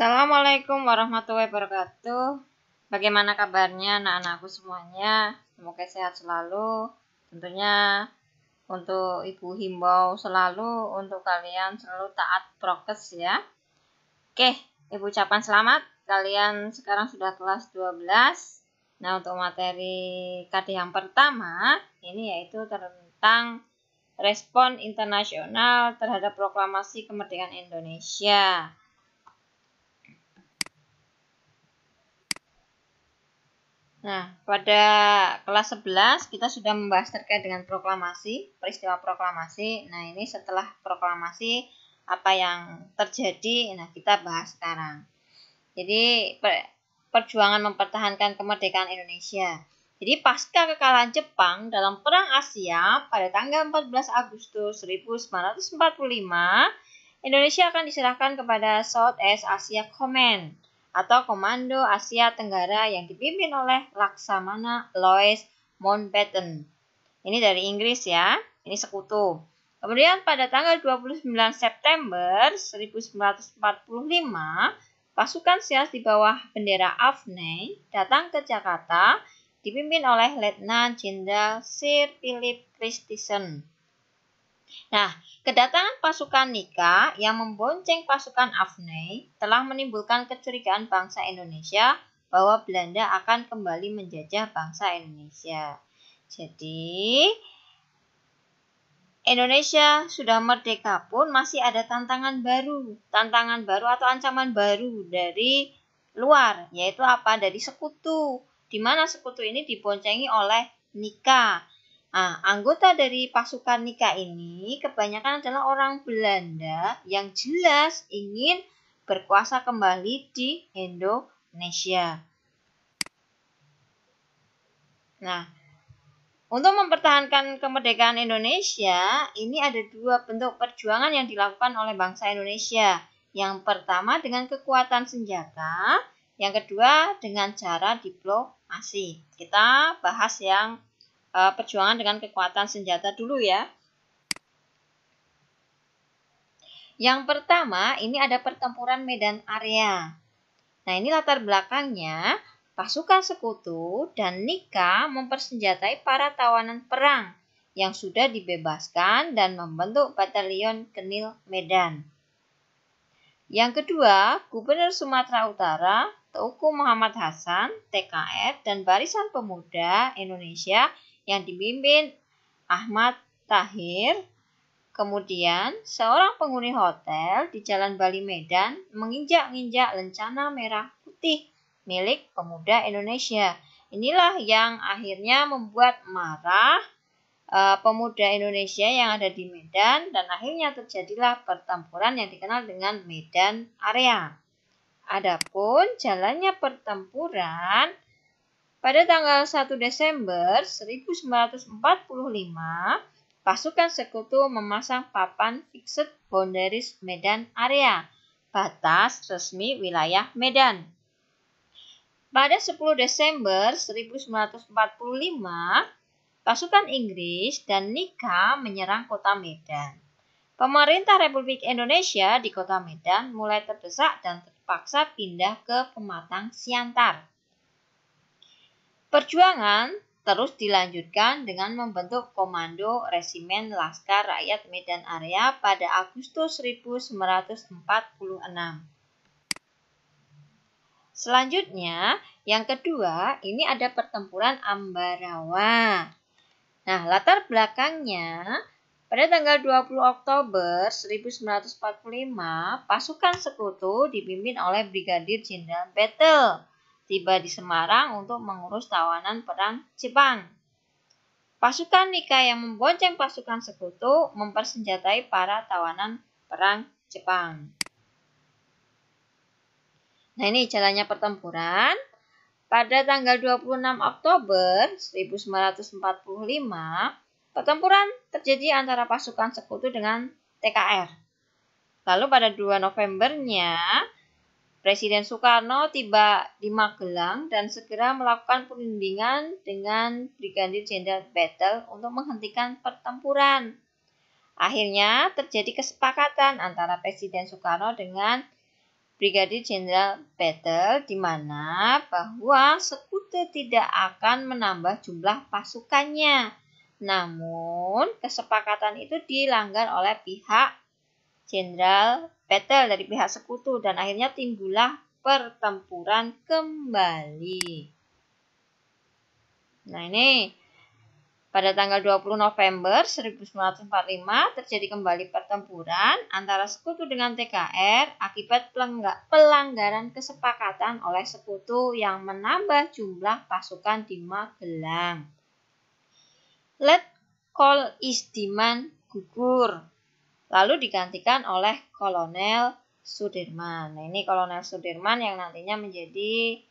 Assalamualaikum warahmatullahi wabarakatuh. Bagaimana kabarnya anak-anakku semuanya? Semoga sehat selalu. Tentunya untuk Ibu himbau selalu untuk kalian selalu taat prokes ya. Oke, Ibu ucapkan selamat. Kalian sekarang sudah kelas 12. Nah, untuk materi KD yang pertama ini yaitu tentang respon internasional terhadap proklamasi kemerdekaan Indonesia. Nah, pada kelas 11 kita sudah membahas terkait dengan proklamasi, peristiwa proklamasi. Nah, ini setelah proklamasi apa yang terjadi, nah kita bahas sekarang. Jadi, perjuangan mempertahankan kemerdekaan Indonesia. Jadi, pasca kekalahan Jepang dalam Perang Asia pada tanggal 14 Agustus 1945, Indonesia akan diserahkan kepada Southeast Asia Command atau Komando Asia Tenggara yang dipimpin oleh Laksamana Louis Mountbatten. Ini dari Inggris ya, ini sekutu. Kemudian pada tanggal 29 September 1945, pasukan SEAS di bawah bendera AFNI datang ke Jakarta dipimpin oleh Letnan Jenderal Sir Philip Christison. Nah, kedatangan pasukan Nika yang membonceng pasukan AFNI telah menimbulkan kecurigaan bangsa Indonesia bahwa Belanda akan kembali menjajah bangsa Indonesia. Jadi, Indonesia sudah merdeka pun masih ada tantangan baru atau ancaman baru dari luar, yaitu apa? Dari sekutu, di mana sekutu ini diboncengi oleh Nika. Nah, anggota dari pasukan Nika ini kebanyakan adalah orang Belanda yang jelas ingin berkuasa kembali di Indonesia. Nah, untuk mempertahankan kemerdekaan Indonesia, ini ada dua bentuk perjuangan yang dilakukan oleh bangsa Indonesia. Yang pertama dengan kekuatan senjata, yang kedua dengan cara diplomasi. Kita bahas yang perjuangan dengan kekuatan senjata dulu ya. Yang pertama, ini ada pertempuran Medan Area. Nah, ini latar belakangnya, pasukan sekutu dan Nika mempersenjatai para tawanan perang yang sudah dibebaskan dan membentuk batalion Genil Medan. Yang kedua, Gubernur Sumatera Utara, Teuku Muhammad Hasan, TKR, dan Barisan Pemuda Indonesia yang dipimpin Ahmad Tahir. Kemudian, seorang penghuni hotel di Jalan Bali Medan menginjak-injak lencana merah putih milik pemuda Indonesia. Inilah yang akhirnya membuat marah pemuda Indonesia yang ada di Medan dan akhirnya terjadilah pertempuran yang dikenal dengan Medan Area. Adapun jalannya pertempuran pada tanggal 1 Desember 1945, pasukan sekutu memasang papan Fixed Boundaries Medan Area, batas resmi wilayah Medan. Pada 10 Desember 1945, pasukan Inggris dan Nika menyerang kota Medan. Pemerintah Republik Indonesia di kota Medan mulai terdesak dan terpaksa pindah ke Pematang Siantar. Perjuangan terus dilanjutkan dengan membentuk Komando Resimen Laskar Rakyat Medan Area pada Agustus 1946. Selanjutnya, yang kedua, ini ada pertempuran Ambarawa. Nah, latar belakangnya, pada tanggal 20 Oktober 1945, pasukan sekutu dipimpin oleh Brigadir Jenderal Battle tiba di Semarang untuk mengurus tawanan perang Jepang. Pasukan Nika yang membonceng pasukan sekutu mempersenjatai para tawanan perang Jepang. Nah, ini jalannya pertempuran. Pada tanggal 26 Oktober 1945, pertempuran terjadi antara pasukan sekutu dengan TKR. Lalu pada 2 Novembernya, Presiden Soekarno tiba di Magelang dan segera melakukan perundingan dengan Brigadir Jenderal Battle untuk menghentikan pertempuran. Akhirnya terjadi kesepakatan antara Presiden Soekarno dengan Brigadir Jenderal Battle, di mana bahwa sekutu tidak akan menambah jumlah pasukannya. Namun, kesepakatan itu dilanggar oleh pihak Jenderal Battle dari pihak sekutu dan akhirnya timbullah pertempuran kembali. Nah, ini pada tanggal 20 November 1945 terjadi kembali pertempuran antara sekutu dengan TKR akibat pelanggaran kesepakatan oleh sekutu yang menambah jumlah pasukan di Magelang. Letkol Isdiman gugur, lalu digantikan oleh Kolonel Sudirman. Nah, ini Kolonel Sudirman yang nantinya menjadi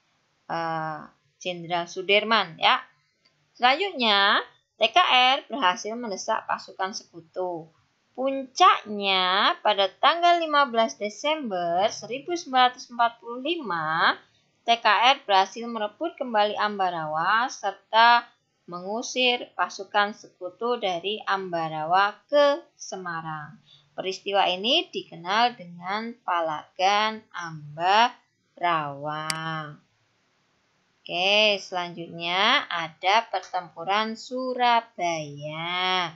Jenderal Sudirman ya. Selanjutnya, TKR berhasil mendesak pasukan sekutu. Puncaknya pada tanggal 15 Desember 1945, TKR berhasil merebut kembali Ambarawa serta mengusir pasukan sekutu dari Ambarawa ke Semarang. Peristiwa ini dikenal dengan Palagan Ambarawa. Oke, selanjutnya ada pertempuran Surabaya.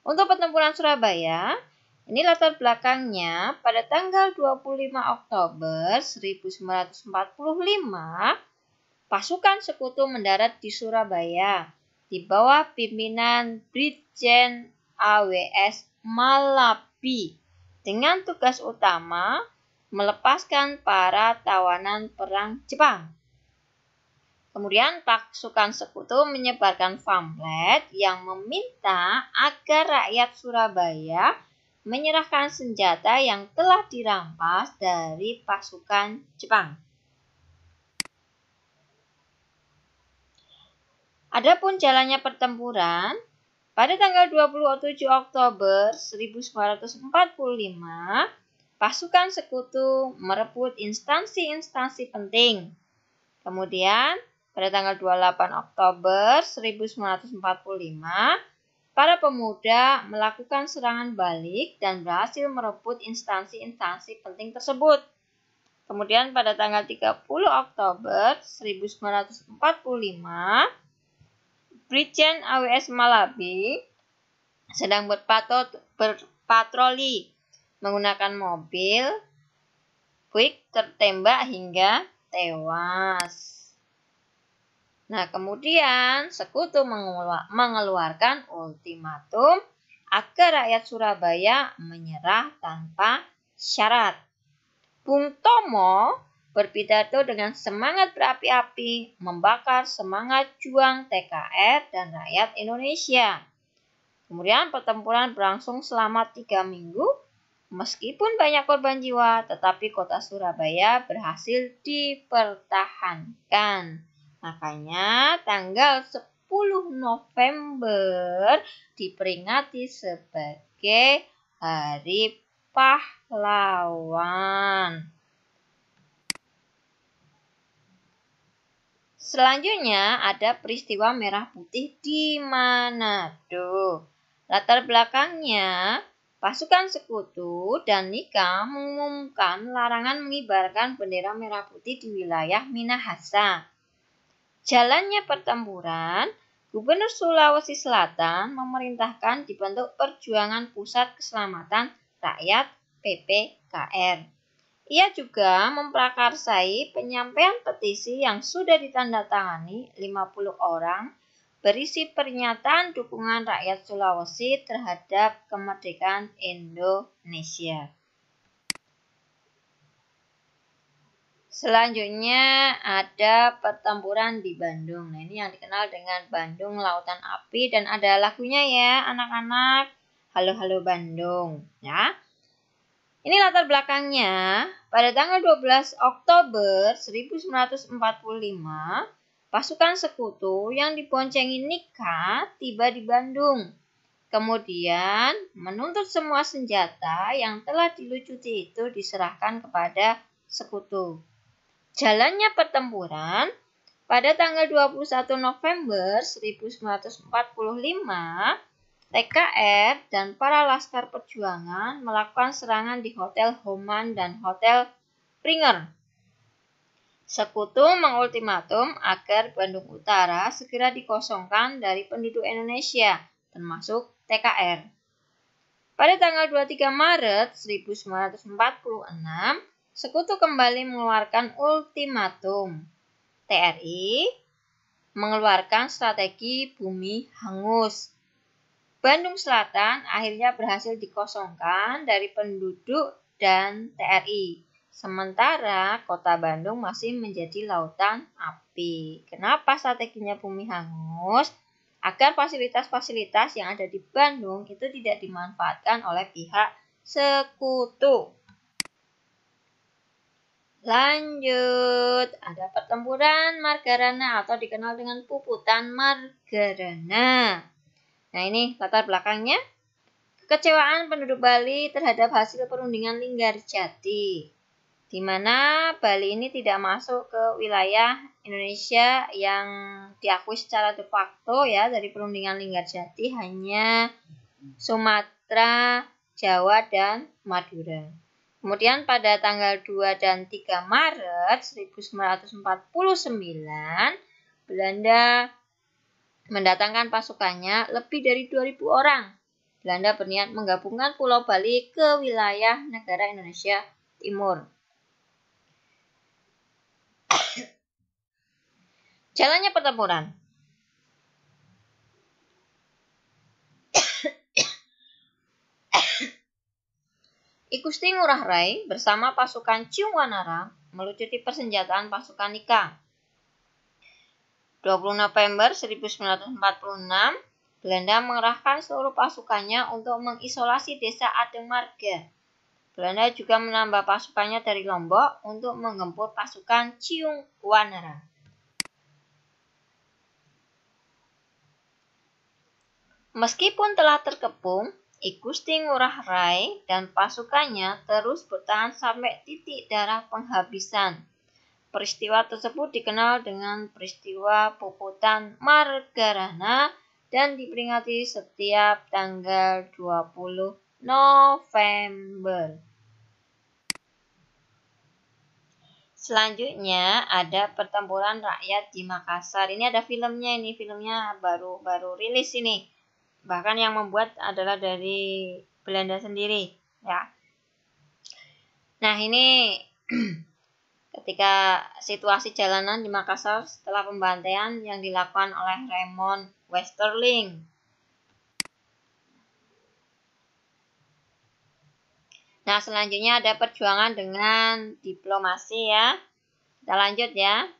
Untuk pertempuran Surabaya, ini latar belakangnya pada tanggal 25 Oktober 1945, pasukan sekutu mendarat di Surabaya di bawah pimpinan Brigjen AWS Malabi dengan tugas utama melepaskan para tawanan perang Jepang. Kemudian pasukan sekutu menyebarkan pamflet yang meminta agar rakyat Surabaya menyerahkan senjata yang telah dirampas dari pasukan Jepang. Adapun jalannya pertempuran, pada tanggal 27 Oktober 1945, pasukan sekutu merebut instansi-instansi penting. Kemudian, pada tanggal 28 Oktober 1945, para pemuda melakukan serangan balik dan berhasil merebut instansi-instansi penting tersebut. Kemudian pada tanggal 30 Oktober 1945, Brigjen AWS Malabi sedang berpatroli menggunakan mobil Buick tertembak hingga tewas. Nah, kemudian sekutu mengeluarkan ultimatum agar rakyat Surabaya menyerah tanpa syarat. Bung Tomo berpidato dengan semangat berapi-api membakar semangat juang TKR dan rakyat Indonesia. Kemudian pertempuran berlangsung selama 3 minggu. Meskipun banyak korban jiwa, tetapi kota Surabaya berhasil dipertahankan. Makanya tanggal 10 November diperingati sebagai Hari Pahlawan. Selanjutnya ada peristiwa Merah Putih di Manado. Latar belakangnya, pasukan sekutu dan Nika mengumumkan larangan mengibarkan bendera merah putih di wilayah Minahasa. Jalannya pertempuran, Gubernur Sulawesi Selatan memerintahkan dibentuk Perjuangan Pusat Keselamatan Rakyat (PPKR). Ia juga memprakarsai penyampaian petisi yang sudah ditandatangani 50 orang berisi pernyataan dukungan rakyat Sulawesi terhadap kemerdekaan Indonesia. Selanjutnya ada pertempuran di Bandung. Nah, ini yang dikenal dengan Bandung Lautan Api dan ada lagunya ya anak-anak. Halo Halo Bandung ya. Ini latar belakangnya. Pada tanggal 12 Oktober 1945, pasukan sekutu yang diboncengi Nika tiba di Bandung. Kemudian menuntut semua senjata yang telah dilucuti itu diserahkan kepada sekutu. Jalannya pertempuran, pada tanggal 21 November 1945, TKR dan para laskar perjuangan melakukan serangan di Hotel Homan dan Hotel Springer. Sekutu mengultimatum agar Bandung Utara segera dikosongkan dari penduduk Indonesia, termasuk TKR. Pada tanggal 23 Maret 1946, Sekutu kembali mengeluarkan ultimatum. TRI mengeluarkan strategi bumi hangus. Bandung Selatan akhirnya berhasil dikosongkan dari penduduk dan TRI. Sementara kota Bandung masih menjadi lautan api. Kenapa strateginya bumi hangus? Agar fasilitas-fasilitas yang ada di Bandung itu tidak dimanfaatkan oleh pihak Sekutu. Lanjut, ada pertempuran Margarana atau dikenal dengan Puputan Margarana. Nah, ini latar belakangnya. Kekecewaan penduduk Bali terhadap hasil perundingan Linggarjati, di mana Bali ini tidak masuk ke wilayah Indonesia yang diakui secara de facto ya dari perundingan Linggarjati, hanya Sumatera, Jawa, dan Madura. Kemudian pada tanggal 2 dan 3 Maret 1949, Belanda mendatangkan pasukannya lebih dari 2.000 orang. Belanda berniat menggabungkan Pulau Bali ke wilayah negara Indonesia Timur. Jalannya pertempuran. I Gusti Ngurah Rai bersama pasukan Ciung Wanara melucuti persenjataan pasukan Ika. 20 November 1946, Belanda mengerahkan seluruh pasukannya untuk mengisolasi desa Ademarga. Belanda juga menambah pasukannya dari Lombok untuk menggempur pasukan Ciung Wanara. Meskipun telah terkepung, I Gusti Ngurah Rai dan pasukannya terus bertahan sampai titik darah penghabisan. Peristiwa tersebut dikenal dengan peristiwa Puputan Margarana dan diperingati setiap tanggal 20 November. Selanjutnya ada pertempuran rakyat di Makassar. Ini ada filmnya, ini filmnya baru rilis ini. Bahkan yang membuat adalah dari Belanda sendiri, ya. Nah, ini ketika situasi jalanan di Makassar setelah pembantaian yang dilakukan oleh Raymond Westerling. Nah, selanjutnya ada perjuangan dengan diplomasi ya. Kita lanjut ya.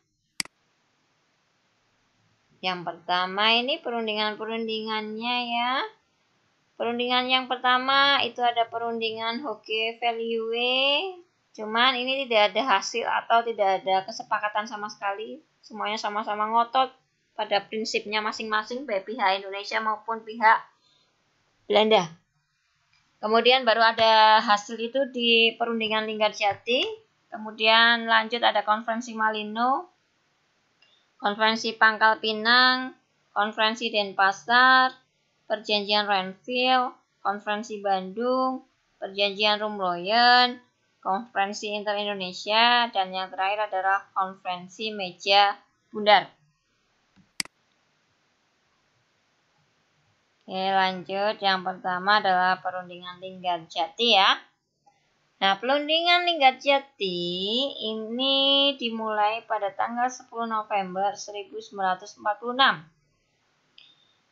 Yang pertama ini perundingannya ya. Perundingan yang pertama itu ada perundingan Hoge-Veluwe. Cuman ini tidak ada hasil atau tidak ada kesepakatan sama sekali. Semuanya sama-sama ngotot pada prinsipnya masing-masing baik pihak Indonesia maupun pihak Belanda. Kemudian baru ada hasil itu di perundingan Linggarjati. Kemudian lanjut ada konferensi Malino, konferensi Pangkal Pinang, konferensi Denpasar, perjanjian Renville, konferensi Bandung, perjanjian Rumloyen, konferensi Inter-Indonesia, dan yang terakhir adalah konferensi Meja Bundar. Oke, lanjut. Yang pertama adalah perundingan Linggarjati ya. Nah, perundingan Linggarjati ini dimulai pada tanggal 10 November 1946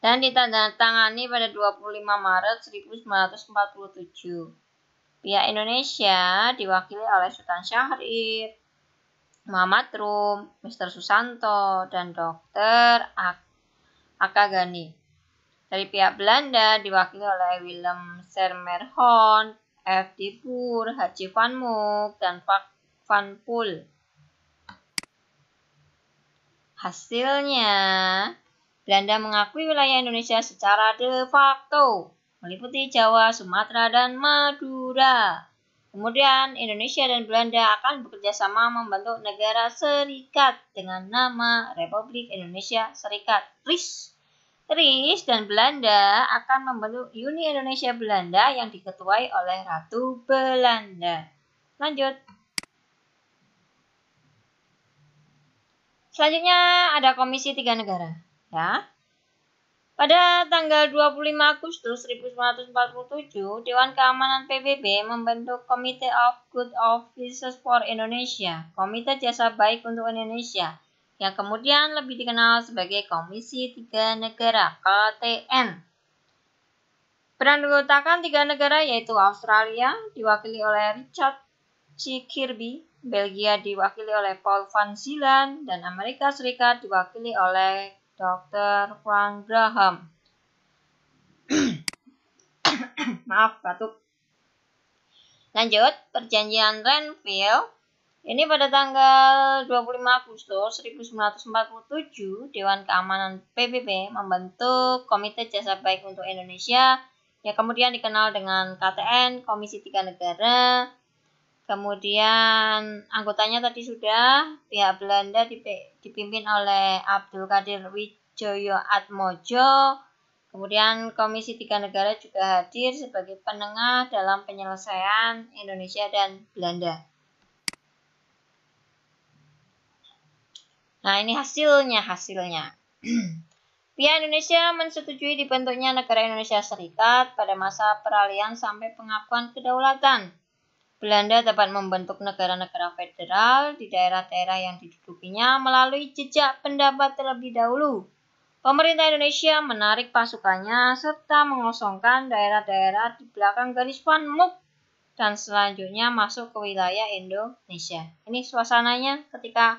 dan ditandatangani pada 25 Maret 1947. Pihak Indonesia diwakili oleh Sultan Syahrir, Muhammad Rum, Mr. Susanto, dan Dr. Akagani. Dari pihak Belanda diwakili oleh Willem Sermerhorn, F. de Boer, Haji van Mook, dan Vak van Poel. Hasilnya, Belanda mengakui wilayah Indonesia secara de facto, meliputi Jawa, Sumatera, dan Madura. Kemudian, Indonesia dan Belanda akan bekerja sama membentuk negara serikat dengan nama Republik Indonesia Serikat, RIS. RIS dan Belanda akan membentuk Uni Indonesia Belanda yang diketuai oleh Ratu Belanda. Lanjut. Selanjutnya ada Komisi Tiga Negara. Ya. Pada tanggal 25 Agustus 1947, Dewan Keamanan PBB membentuk Committee of Good Offices for Indonesia, Komite Jasa Baik untuk Indonesia, yang kemudian lebih dikenal sebagai Komisi Tiga Negara, KTN. Beranggotakan 3 negara yaitu Australia, diwakili oleh Richard C. Kirby, Belgia diwakili oleh Paul van Zielan, dan Amerika Serikat diwakili oleh Dr. Frank Graham. Maaf, batuk. Lanjut, Perjanjian Renville. Ini pada tanggal 25 Agustus 1947, Dewan Keamanan PBB membentuk Komite Jasa Baik untuk Indonesia, yang kemudian dikenal dengan KTN, Komisi Tiga Negara. Kemudian anggotanya tadi sudah, pihak Belanda dipimpin oleh Abdul Qadir Widjojoatmojo. Kemudian Komisi Tiga Negara juga hadir sebagai penengah dalam penyelesaian Indonesia dan Belanda. Nah, ini hasilnya. Pihak Indonesia menyetujui dibentuknya negara Indonesia Serikat pada masa peralihan sampai pengakuan kedaulatan. Belanda dapat membentuk negara-negara federal di daerah-daerah yang didudukinya melalui jejak pendapat terlebih dahulu. Pemerintah Indonesia menarik pasukannya serta mengosongkan daerah-daerah di belakang garis Van Mook dan selanjutnya masuk ke wilayah Indonesia. Ini suasananya ketika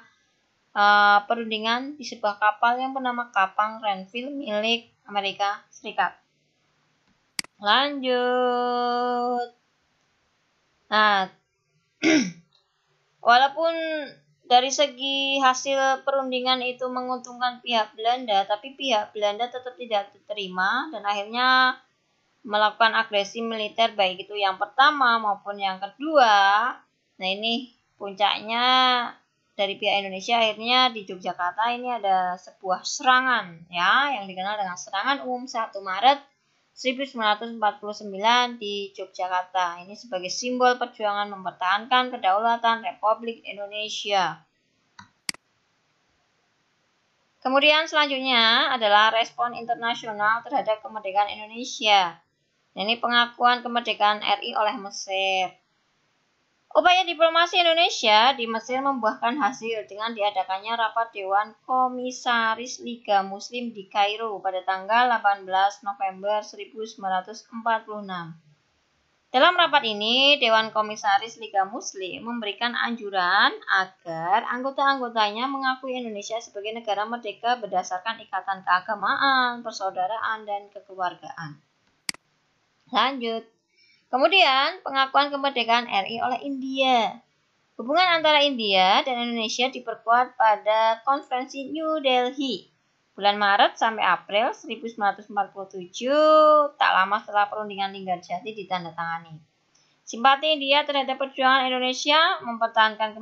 perundingan di sebuah kapal yang bernama kapal Renville milik Amerika Serikat. Lanjut. Nah, walaupun dari segi hasil perundingan itu menguntungkan pihak Belanda, tapi pihak Belanda tetap tidak diterima dan akhirnya melakukan agresi militer baik itu yang pertama maupun yang kedua. Nah, ini puncaknya dari pihak Indonesia akhirnya di Yogyakarta ini ada sebuah serangan ya yang dikenal dengan serangan umum 1 Maret 1949 di Yogyakarta. Ini sebagai simbol perjuangan mempertahankan kedaulatan Republik Indonesia. Kemudian selanjutnya adalah respon internasional terhadap kemerdekaan Indonesia. Ini pengakuan kemerdekaan RI oleh Mesir. Upaya diplomasi Indonesia di Mesir membuahkan hasil dengan diadakannya rapat Dewan Komisaris Liga Muslim di Kairo pada tanggal 18 November 1946. Dalam rapat ini, Dewan Komisaris Liga Muslim memberikan anjuran agar anggota-anggotanya mengakui Indonesia sebagai negara merdeka berdasarkan ikatan keagamaan, persaudaraan, dan kekeluargaan. Lanjut. Kemudian, pengakuan kemerdekaan RI oleh India. Hubungan antara India dan Indonesia diperkuat pada Konferensi New Delhi bulan Maret sampai April 1947, tak lama setelah perundingan Linggarjati ditandatangani. Simpati India terhadap perjuangan Indonesia mempertahankan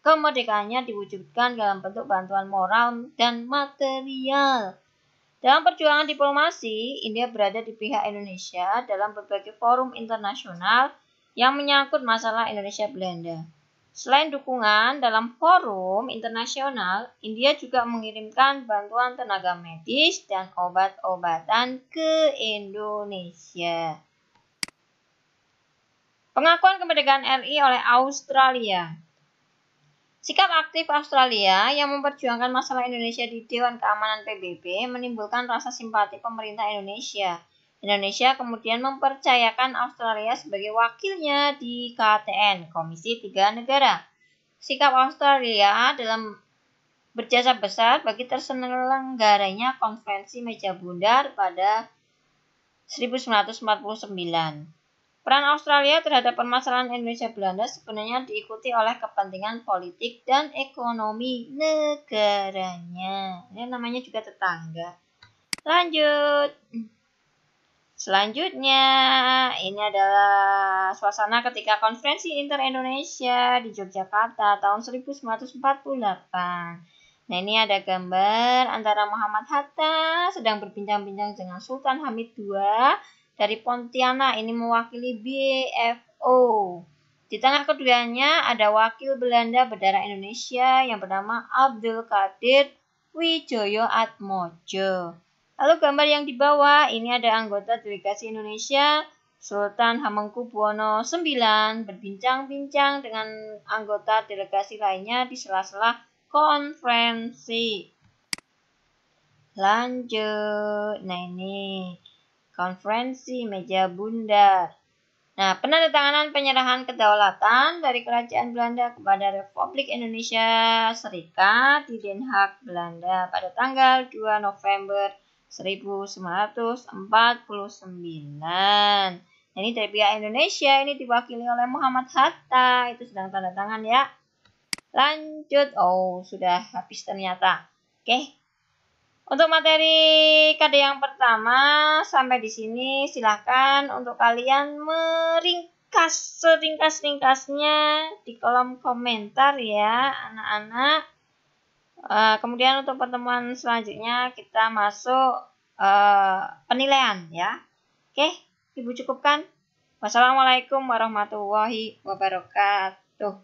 kemerdekaannya diwujudkan dalam bentuk bantuan moral dan material. Dalam perjuangan diplomasi, India berada di pihak Indonesia dalam berbagai forum internasional yang menyangkut masalah Indonesia-Belanda. Selain dukungan dalam forum internasional, India juga mengirimkan bantuan tenaga medis dan obat-obatan ke Indonesia. Pengakuan kemerdekaan RI oleh Australia. Sikap aktif Australia yang memperjuangkan masalah Indonesia di Dewan Keamanan PBB menimbulkan rasa simpati pemerintah Indonesia. Indonesia kemudian mempercayakan Australia sebagai wakilnya di KTN, Komisi Tiga Negara. Sikap Australia dalam berjasa besar bagi terselenggaranya konferensi meja bundar pada 1949. Peran Australia terhadap permasalahan Indonesia Belanda sebenarnya diikuti oleh kepentingan politik dan ekonomi negaranya. Ini namanya juga tetangga. Lanjut. Selanjutnya, ini adalah suasana ketika Konferensi Inter-Indonesia di Yogyakarta tahun 1948. Nah, ini ada gambar antara Muhammad Hatta sedang berbincang-bincang dengan Sultan Hamid II dari Pontianak, ini mewakili BFO. Di tengah keduanya ada wakil Belanda berdarah Indonesia yang bernama Abdul Qadir Wijoyo Atmojo. Lalu gambar yang di bawah ini ada anggota delegasi Indonesia, Sultan Hamengkubuwono IX berbincang-bincang dengan anggota delegasi lainnya di sela-sela konferensi. Lanjut. Nah ini konferensi meja bundar. Nah, penandatanganan penyerahan kedaulatan dari Kerajaan Belanda kepada Republik Indonesia Serikat di Den Haag, Belanda pada tanggal 2 November 1949. Ini dari pihak Indonesia, ini diwakili oleh Muhammad Hatta, itu sedang tanda tangan ya. Lanjut, oh sudah habis ternyata. Oke. Untuk materi KD yang pertama sampai di sini, silakan untuk kalian meringkas seringkas-ringkasnya di kolom komentar ya anak-anak. Kemudian untuk pertemuan selanjutnya kita masuk penilaian ya. Oke, Ibu cukupkan. Wassalamualaikum warahmatullahi wabarakatuh.